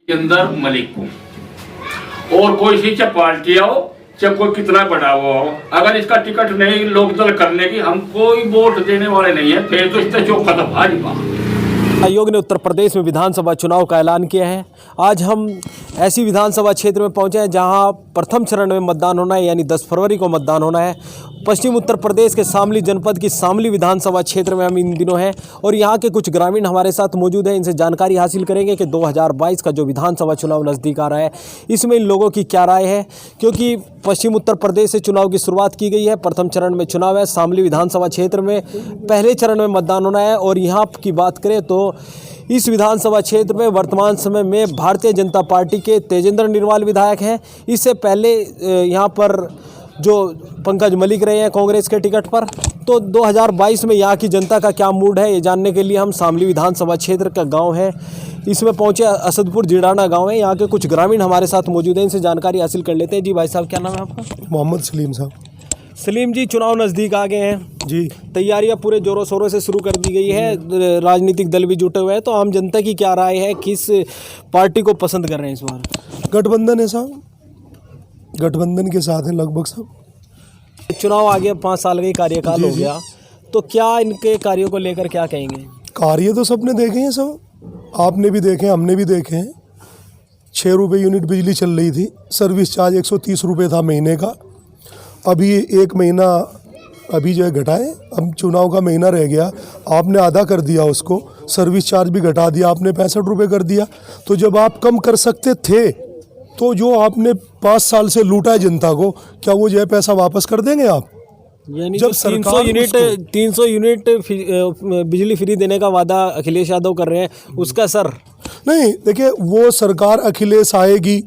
अंदर मलिक को और कोई सी चाहे पार्टी आओ चाहे कोई कितना बड़ा हुआ हो, अगर इसका टिकट नहीं लोकदल करने की, हम कोई वोट देने वाले नहीं है। फिर तो इससे चौखा तो भाजपा। आयोग ने उत्तर प्रदेश में विधानसभा चुनाव का ऐलान किया है। आज हम ऐसी विधानसभा क्षेत्र में पहुंचे हैं जहां प्रथम चरण में मतदान होना है, यानी 10 फरवरी को मतदान होना है। पश्चिम उत्तर प्रदेश के शामली जनपद की शामली विधानसभा क्षेत्र में हम इन दिनों हैं और यहाँ के कुछ ग्रामीण हमारे साथ मौजूद हैं। इनसे जानकारी हासिल करेंगे कि 2022 का जो विधानसभा चुनाव नज़दीक आ रहा है, इसमें इन लोगों की क्या राय है, क्योंकि पश्चिम उत्तर प्रदेश से चुनाव की शुरुआत की गई है। प्रथम चरण में चुनाव है। शामली विधानसभा क्षेत्र में पहले चरण में मतदान होना है और यहाँ की बात करें तो इस विधानसभा क्षेत्र में वर्तमान समय में भारतीय जनता पार्टी के तेजेंद्र निर्वाल विधायक हैं। इससे पहले यहाँ पर जो पंकज मलिक रहे हैं कांग्रेस के टिकट पर। तो 2022 में यहाँ की जनता का क्या मूड है, ये जानने के लिए हम शामली विधानसभा क्षेत्र का गांव है, इसमें पहुंचे। असदपुर जिडाना गांव है। यहाँ के कुछ ग्रामीण हमारे साथ मौजूद हैं, इनसे जानकारी हासिल कर लेते हैं। जी भाई साहब, क्या नाम है आपका? मोहम्मद सलीम साहब। सलीम जी, चुनाव नज़दीक आ गए हैं जी। तैयारियां पूरे जोरों शोरों से शुरू कर दी गई है। राजनीतिक दल भी जुटे हुए हैं। तो आम जनता की क्या राय है, किस पार्टी को पसंद कर रहे हैं इस बार? गठबंधन है साहब, गठबंधन के साथ है लगभग सब। चुनाव आ गया, 5 साल का ही कार्यकाल हो गया, तो क्या इनके कार्यों को लेकर क्या कहेंगे? कार्य तो सबने देखे हैं सब, आपने भी देखे, हमने भी देखे हैं। 6 रुपये यूनिट बिजली चल रही थी, सर्विस चार्ज 130 रुपये था महीने का। अभी 1 महीना अभी जो है घटाए, अब चुनाव का महीना रह गया, आपने आधा कर दिया उसको। सर्विस चार्ज भी घटा दिया आपने, 65 रुपये कर दिया। तो जब आप कम कर सकते थे तो जो आपने 5 साल से लूटा है जनता को, क्या वो जो है पैसा वापस कर देंगे आप? यानी जब 300 यूनिट बिजली फ्री देने का वादा अखिलेश यादव कर रहे हैं, उसका सर नहीं, देखिए वो सरकार अखिलेश आएगी,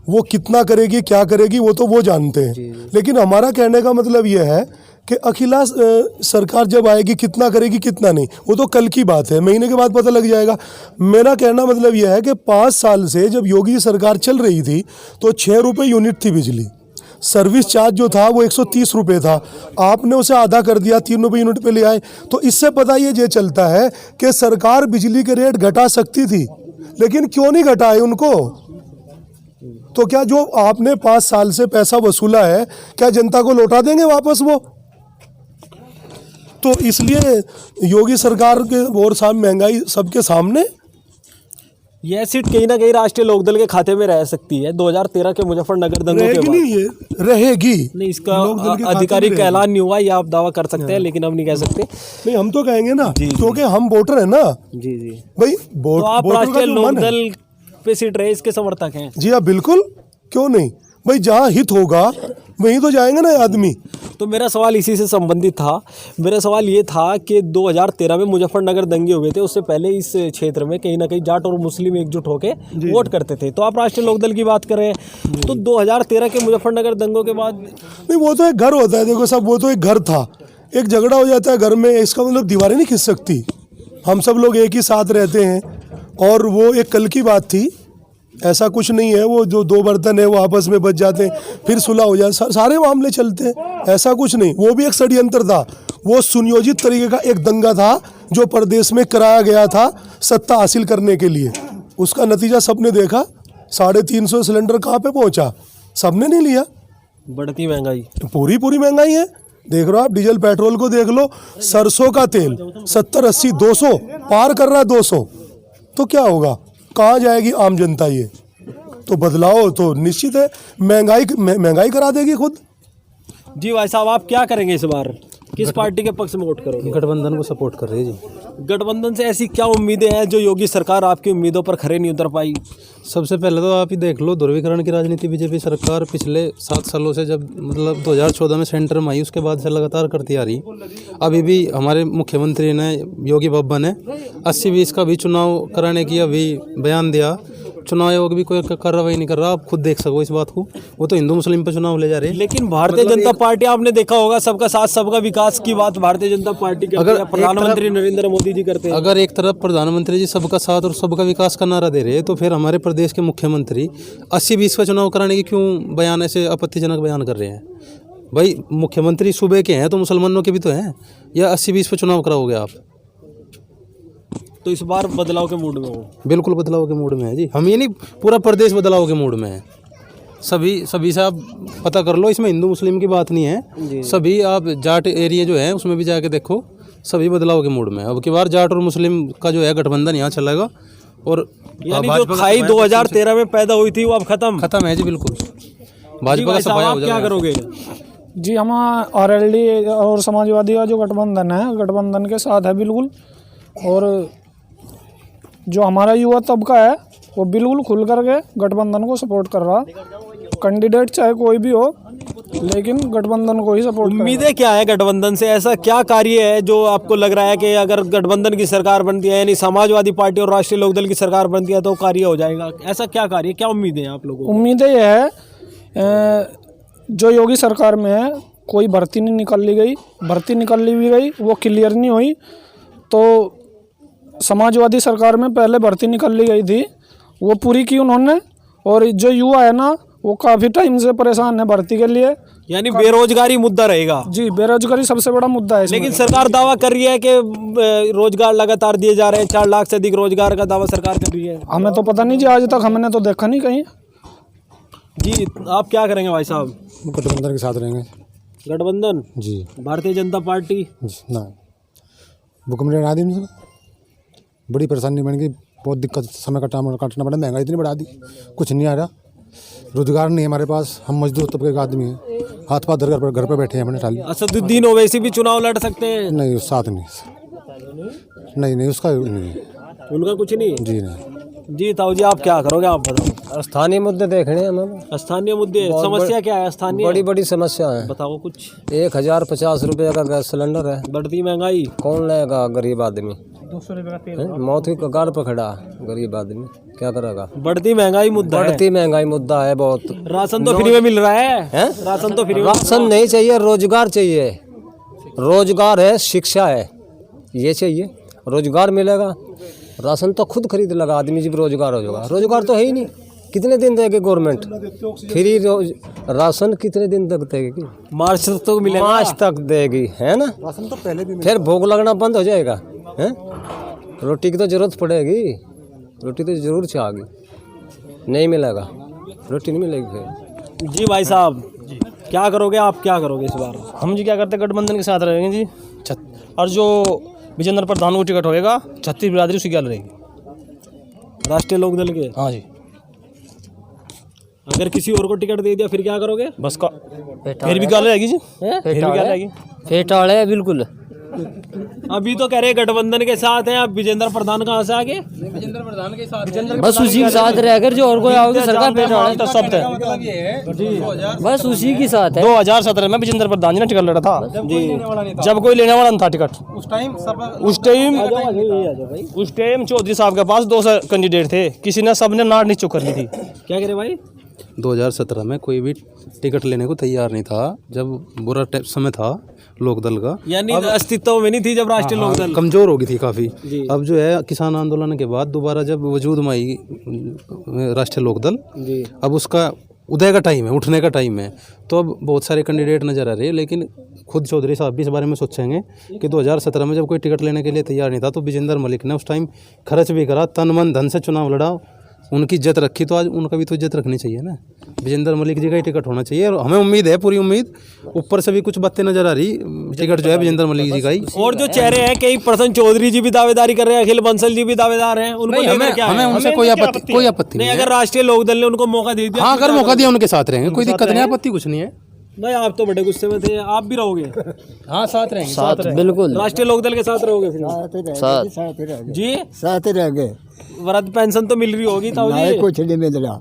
वो कितना करेगी क्या करेगी वो तो वो जानते हैं। लेकिन हमारा कहने का मतलब ये है कि अखिलेश सरकार जब आएगी कितना करेगी कितना नहीं, वो तो कल की बात है, महीने के बाद पता लग जाएगा। मेरा कहना मतलब यह है कि 5 साल से जब योगी सरकार चल रही थी तो 6 रुपये यूनिट थी बिजली, सर्विस चार्ज जो था वो 130 रुपये था, आपने उसे आधा कर दिया, 3 रुपये यूनिट पे ले आए। तो इससे पता ये चलता है कि सरकार बिजली के रेट घटा सकती थी, लेकिन क्यों नहीं घटाए उनको? तो क्या जो आपने 5 साल से पैसा वसूला है, क्या जनता को लौटा देंगे वापस वो? तो इसलिए योगी सरकार के और महंगाई सबके सामने, यह सीट कहीं ना कहीं राष्ट्रीय लोकदल के खाते में रह सकती है। 2013 के मुजफ्फरनगर दंगों के बाद नहीं, ये रहेगी नहीं, इसका आधिकारिक ऐलान नहीं हुआ, ये आप दावा कर सकते हैं, लेकिन हम नहीं कह सकते। नहीं, हम तो कहेंगे ना, क्योंकि हम वोटर है ना। जी जी भाई, तो आप राष्ट्रीय लोकदल पे सीट रहे, इसके समर्थक हैं? जी हाँ, बिल्कुल, क्यों नहीं भाई, जहाँ हित होगा वहीं तो जाएंगे ना आदमी। तो मेरा सवाल इसी से संबंधित था। मेरा सवाल ये था कि 2013 में मुजफ्फरनगर दंगे हुए थे, उससे पहले इस क्षेत्र में कहीं ना कहीं जाट और मुस्लिम एकजुट होकर वोट करते थे। तो आप राष्ट्रीय लोकदल की बात कर रहे हैं, तो 2013 के मुजफ्फरनगर दंगों के बाद नहीं, वो तो एक घर होता है, देखो सब, वो तो एक घर था, एक झगड़ा हो जाता है घर में, इसका मतलब दीवारें नहीं खिंच सकती। हम सब लोग एक ही साथ रहते हैं और वो एक कल की बात थी, ऐसा कुछ नहीं है। वो जो 2 बर्तन है वो आपस में बच जाते हैं, फिर सुलह हो जाए, सारे मामले चलते हैं, ऐसा कुछ नहीं। वो भी एक षड्यंत्र था, वो सुनियोजित तरीके का एक दंगा था जो प्रदेश में कराया गया था सत्ता हासिल करने के लिए। उसका नतीजा सबने देखा, 350 सिलेंडर कहाँ पे पहुँचा, सबने नहीं लिया। बढ़ती महंगाई, पूरी महंगाई है। देख रहे हो आप, डीजल पेट्रोल को देख लो, सरसों का तेल 70, 80, 200 पार कर रहा है, 200। तो क्या होगा, कहाँ जाएगी आम जनता? ये तो बदलाव तो निश्चित है, महंगाई करा देगी खुद। जी भाई साहब, आप क्या करेंगे इस बार? किस पार्टी के पक्ष में वोट करोगे? गठबंधन को सपोर्ट कर रही है जी। गठबंधन से ऐसी क्या उम्मीदें हैं जो योगी सरकार आपकी उम्मीदों पर खरे नहीं उतर पाई? सबसे पहले तो आप ही देख लो, ध्रुवीकरण की राजनीति बीजेपी सरकार पिछले 7 सालों से, जब मतलब 2014 में सेंटर में आई, उसके बाद से लगातार करती आ रही। अभी भी हमारे मुख्यमंत्री ने, योगी बाबा ने 80-20 का भी चुनाव कराने की अभी बयान दिया। चुनाव आयोग भी कोई कार्रवाई नहीं कर रहा, आप खुद देख सको इस बात को। वो तो हिंदू मुस्लिम पे चुनाव ले जा रहे हैं। लेकिन भारतीय जनता पार्टी, आपने देखा होगा, सबका साथ सबका विकास की बात भारतीय जनता पार्टी करती है, प्रधानमंत्री नरेंद्र मोदी जी करते हैं। अगर एक तरफ प्रधानमंत्री जी सबका साथ और सबका विकास का नारा दे रहे हैं, तो फिर हमारे प्रदेश के मुख्यमंत्री 80-20 का चुनाव कराने की क्यों बयान, ऐसे आपत्तिजनक बयान कर रहे हैं? भाई, मुख्यमंत्री सूबे के हैं तो मुसलमानों के भी तो हैं, या 80-20 पे चुनाव कराओगे आप? तो इस बार बदलाव के मूड में हो? बिल्कुल बदलाव के मूड में है जी। हम ये नहीं, पूरा प्रदेश बदलाव के मूड में है। सभी से आप पता कर लो, इसमें हिंदू मुस्लिम की बात नहीं है। सभी आप जाट एरिया जो है उसमें भी जाके देखो, सभी बदलाव के मूड में है। अब की बार जाट और मुस्लिम का जो है गठबंधन यहाँ चलेगा। और यानी जो खाई 2013 में पैदा हुई थी वो अब खत्म है जी। बिल्कुल भाजपा का सफाया हो जाएगा। क्या करोगे? जी, हम आरएलडी और समाजवादी का जो गठबंधन है, गठबंधन के साथ है बिल्कुल। और जो हमारा युवा तबका है वो बिल्कुल खुल करके गठबंधन को सपोर्ट कर रहा। कैंडिडेट चाहे कोई भी हो, लेकिन गठबंधन को ही सपोर्ट। उम्मीदें क्या है गठबंधन से? ऐसा क्या कार्य है जो आपको लग रहा है कि अगर गठबंधन की सरकार बनती है, यानी समाजवादी पार्टी और राष्ट्रीय लोकदल की सरकार बनती है, तो कार्य हो जाएगा? ऐसा क्या कार्य, क्या उम्मीदें हैं आप लोगों को? उम्मीदें ये है, जो योगी सरकार में है कोई भर्ती नहीं निकाली गई, भर्ती निकाली भी गई वो क्लियर नहीं हुई। तो समाजवादी सरकार में पहले भर्ती निकाली गई थी, वो पूरी की उन्होंने। और जो युवा है ना, वो काफ़ी टाइम से परेशान है भर्ती के लिए। यानी बेरोजगारी मुद्दा रहेगा? जी, बेरोजगारी सबसे बड़ा मुद्दा है इसमें। लेकिन सरकार दावा कर रही है कि रोजगार लगातार दिए जा रहे हैं, 4 लाख से अधिक रोजगार का दावा सरकार कर रही है। हमें तो पता नहीं जी, आज तक हमने तो देखा नहीं कहीं। जी, आप क्या करेंगे भाई साहब? गठबंधन के साथ रहेंगे गठबंधन जी। भारतीय जनता पार्टी ना भूखमरी हटा दी इनसे, बड़ी परेशानी बन गई। बहुत दिक्कत, समय काटना पड़ा, महंगाई इतनी बढ़ा दी, कुछ नहीं आ रहा। रोजगार नहीं है हमारे पास, हम मजदूर तबके के आदमी हैं, हाथ पाथ धर घर पर बैठे हैं अपने टाली। असदुद्दीन ओवैसी भी चुनाव लड़ सकते हैं? नहीं, उस साथ नहीं, उसका नहीं, उनका कुछ नहीं? जी नहीं। जी ताऊ जी, आप क्या करोगे? आप बताओ। स्थानीय मुद्दे देखने हैं हमें। स्थानीय मुद्दे, समस्या क्या है स्थानीय? बड़ी बड़ी समस्या है। बताओ कुछ। 1050 रुपये का गैस सिलेंडर है। बढ़ती महंगाई। कौन लेगा? गरीब आदमी। 200 रुपये का तेल, मौत की कगार पर खड़ा गरीब आदमी, क्या करेगा? बढ़ती महंगाई मुद्दा है। बढ़ती महंगाई मुद्दा है बहुत। राशन तो फ्री में मिल रहा है? राशन तो फ्री में। राशन नहीं चाहिए, रोजगार चाहिए। रोजगार है, शिक्षा है, ये चाहिए। रोजगार मिलेगा, राशन तो खुद खरीद लगा आदमी जब रोजगार हो जाएगा। रोजगार तो है ही नहीं। कितने दिन देगी गवर्नमेंट फ्री राशन? कितने दिन तक देगी? मार्च तक तो मिलेगा। मार्च तक देगी, है ना? राशन तो पहले भी फिर भूख लगना बंद हो जाएगा, हैं? रोटी की तो जरूरत पड़ेगी, रोटी तो जरूर चाहेगी। नहीं मिलेगा, रोटी नहीं मिलेगी फिर। जी भाई साहब, क्या करोगे आप? क्या करोगे इस बार? हम जी क्या करते हैं, गठबंधन के साथ रहेंगे जी। और जो विजेंद्र प्रधान को टिकट होएगा, 36 बिरादरी उसकी क्या रहेगी? राष्ट्रीय लोकदल के? हाँ जी। अगर किसी और को टिकट दे दिया फिर क्या करोगे? बस का फिर भी क्या रहेगी जी? फिर भी क्या रहेगी? फेटाड़ है बिल्कुल। अभी तो कह रहे गठबंधन के साथ हैं, अब विजेंद्र प्रधान कहाँ से आगे? बस उसी के साथ रहकर जो और कोई आओगे सरकार फेटाड़ है तो सब थे। बस उसी के साथ है। 2017 में विजेंद्र प्रधान जी ने टिकट लड़ा था जी, जब कोई लेने वाला नहीं था टिकट। उस टाइम चौधरी साहब के पास 200 कैंडिडेट थे, किसी ने सबने नाड़ नीचो कर ली थी। क्या करे भाई? 2017 में कोई भी टिकट लेने को तैयार नहीं था, जब बुरा समय था लोकदल का। यानी अस्तित्व में नहीं थी जब राष्ट्रीय लोकदल कमजोर हो गई थी काफ़ी। अब जो है किसान आंदोलन के बाद दोबारा जब वजूद में आई राष्ट्रीय लोकदल, अब उसका उदय का टाइम है, उठने का टाइम है। तो अब बहुत सारे कैंडिडेट नज़र आ रहे हैं, लेकिन खुद चौधरी साहब भी इस बारे में सोचेंगे कि 2017 में जब कोई टिकट लेने के लिए तैयार नहीं था, तो विजेंद्र मलिक ने उस टाइम खर्च भी करा, तन मन धन से चुनाव लड़ा, उनकी इज्जत रखी, तो आज उनका भी तो इज्जत रखनी चाहिए ना। विजेंद्र मलिक जी का ही टिकट होना चाहिए, और हमें उम्मीद है, पूरी उम्मीद। ऊपर से भी कुछ बातें नजर आ रही, टिकट जो है विजेंद्र मलिक जी का ही। और जो चेहरे हैं, कई प्रसन्न चौधरी जी भी दावेदारी कर रहे हैं, अखिल बंसल जी भी दावेदार हैं, उनको हमें उनसे कोई आपत्ति नहीं। अगर राष्ट्रीय लोकदल ने उनको मौका दे दिया, हाँ, अगर मौका दिया उनके साथ रहेंगे, कोई दिक्कत नहीं, आपत्ति कुछ नहीं है। भाई आप तो बड़े गुस्से में थे, आप भी रहोगे? हाँ, साथ रहेंगे, साथ बिल्कुल राष्ट्रीय लोकदल के साथ रहोगे फिर? जी, साथ रहेंगे। वृद्ध पेंशन तो मिल रही होगी ताऊ जी? कुछ नहीं मिल रहा।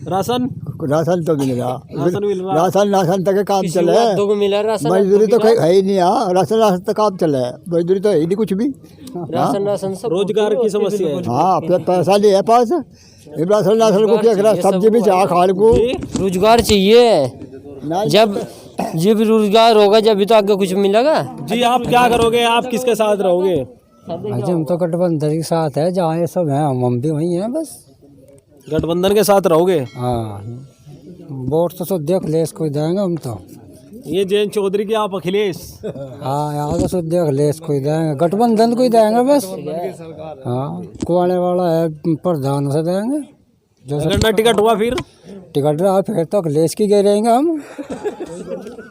राशन तो मिल रहा। राशन मिल रहा। राशन तक काम चले, मजदूरी तो है ही नहीं। राशन तक काम चले, मजदूरी तो है ही नहीं कुछ भी। राशन रोजगार की समस्या है। हाँ, पैसा नहीं है पास, राशन को क्या, सब्जी भी चाह खाने को। रोजगार चाहिए, जब रोजगार होगा जब भी तो आगे कुछ मिलेगा। जी, आप क्या करोगे? आप किसके साथ रहोगे? हम तो गठबंधन के साथ है, जहाँ ये सब है हम भी वही हैं बस। गठबंधन के साथ रहोगे? हाँ, वोट तो देख ले इसको देंगे हम तो। ये जयंत चौधरी के आप अखिलेश। हाँ यहाँ तो शुद्ध अखिलेश को ही देंगे, गठबंधन को ही देंगे बस। हाँ को आने वाला है प्रधान से देंगे। जो अगर ना टिकट हुआ फिर टिकट रहा फिर तो अखिलेश की गए रहेंगे हम।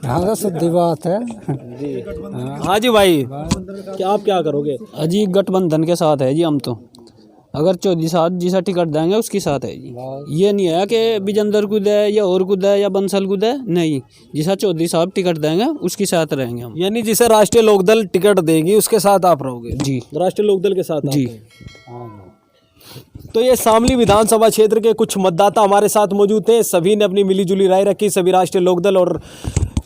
हाँ तो सीधी बात है। हाँ जी भाई, क्या आप क्या करोगे? अजी गठबंधन के साथ है जी हम तो। अगर चौधरी साहब जिसा टिकट देंगे उसके साथ है जी। ये नहीं है कि विजेंद्र को दे या और को दे या बंसल को दे, नहीं, जिसा चौधरी साहब टिकट देंगे उसके साथ रहेंगे हम। यानी जिसे राष्ट्रीय लोकदल टिकट देगी उसके साथ आप रहोगे? जी राष्ट्रीय लोकदल के साथ जी। तो ये शामली विधानसभा क्षेत्र के कुछ मतदाता हमारे साथ मौजूद थे। सभी ने अपनी मिलीजुली राय रखी। सभी राष्ट्रीय लोकदल और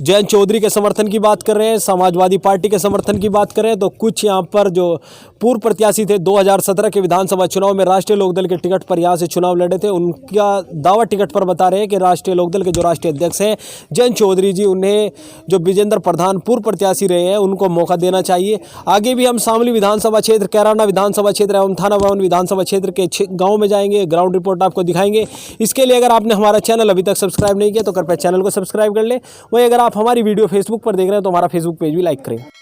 जयंत चौधरी के समर्थन की बात कर रहे हैं, समाजवादी पार्टी के समर्थन की बात कर रहे हैं। तो कुछ यहाँ पर जो पूर्व प्रत्याशी थे 2017 के विधानसभा चुनाव में राष्ट्रीय लोकदल के टिकट पर यहाँ से चुनाव लड़े थे, उनका दावा टिकट पर बता रहे हैं कि राष्ट्रीय लोकदल के जो राष्ट्रीय अध्यक्ष हैं जयंत चौधरी जी, उन्हें जो विजेंद्र प्रधान पूर्व प्रत्याशी रहे हैं उनको मौका देना चाहिए। आगे भी हम शामली विधानसभा क्षेत्र, कैराना विधानसभा क्षेत्र एवं थाना भवन विधानसभा क्षेत्र के गाँव में जाएंगे, ग्राउंड रिपोर्ट आपको दिखाएंगे। इसके लिए अगर आपने हमारा चैनल अभी तक सब्सक्राइब नहीं किया तो कृपया चैनल को सब्सक्राइब कर लें। वही अगर आप हमारी वीडियो फेसबुक पर देख रहे हैं तो हमारा फेसबुक पेज भी लाइक करें।